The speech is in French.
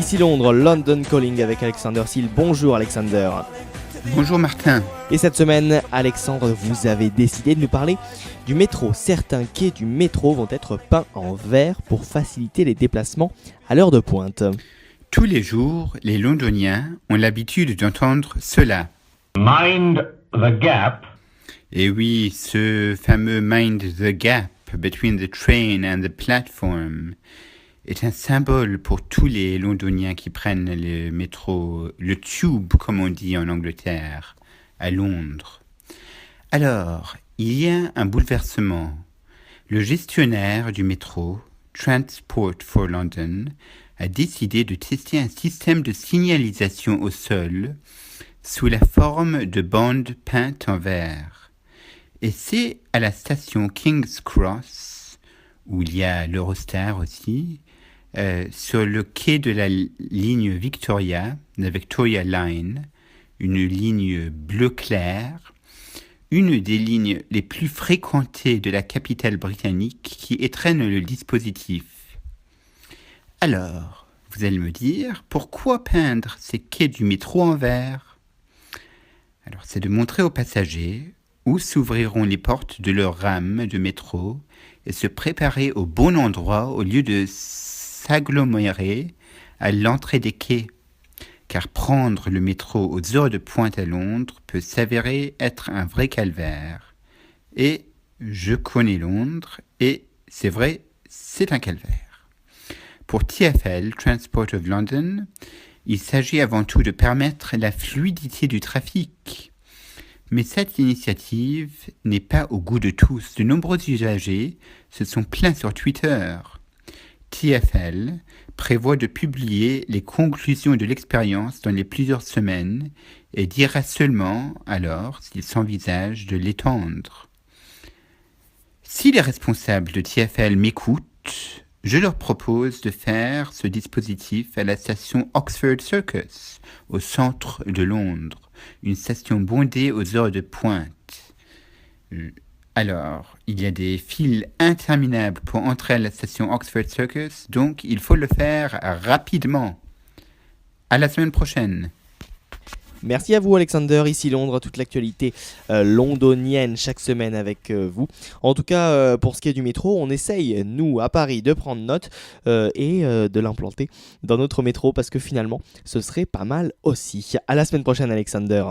Ici Londres, London Calling avec Alexander Seal. Bonjour Alexander. Bonjour Martin. Et cette semaine, Alexandre, vous avez décidé de nous parler du métro. Certains quais du métro vont être peints en vert pour faciliter les déplacements à l'heure de pointe. Tous les jours, les Londoniens ont l'habitude d'entendre cela. Mind the gap. Et oui, ce fameux mind the gap between the train and the platform est un symbole pour tous les Londoniens qui prennent le métro, le tube comme on dit en Angleterre, à Londres. Alors, il y a un bouleversement. Le gestionnaire du métro, Transport for London, a décidé de tester un système de signalisation au sol sous la forme de bandes peintes en vert. Et c'est à la station King's Cross, où il y a l'Eurostar aussi, sur le quai de la ligne Victoria, la Victoria Line, une ligne bleu clair, une des lignes les plus fréquentées de la capitale britannique qui étrenne le dispositif. Alors, vous allez me dire, pourquoi peindre ces quais du métro en vert ? Alors, c'est de montrer aux passagers où s'ouvriront les portes de leur rame de métro et se préparer au bon endroit au lieu de s'agglomérer à l'entrée des quais. Car prendre le métro aux heures de pointe à Londres peut s'avérer être un vrai calvaire. Et je connais Londres et c'est vrai, c'est un calvaire. Pour TfL, Transport of London, il s'agit avant tout de permettre la fluidité du trafic. Mais cette initiative n'est pas au goût de tous. De nombreux usagers se sont plaints sur Twitter. TfL prévoit de publier les conclusions de l'expérience dans les plusieurs semaines et dira seulement alors s'il s'envisage de l'étendre. Si les responsables de TfL m'écoutent, je leur propose de faire ce dispositif à la station Oxford Circus, au centre de Londres, une station bondée aux heures de pointe. Alors, il y a des files interminables pour entrer à la station Oxford Circus, donc il faut le faire rapidement. À la semaine prochaine. Merci à vous Alexander, ici Londres, toute l'actualité londonienne chaque semaine avec vous. En tout cas, pour ce qui est du métro, on essaye, nous, à Paris, de prendre note et de l'implanter dans notre métro parce que finalement, ce serait pas mal aussi. À la semaine prochaine Alexander.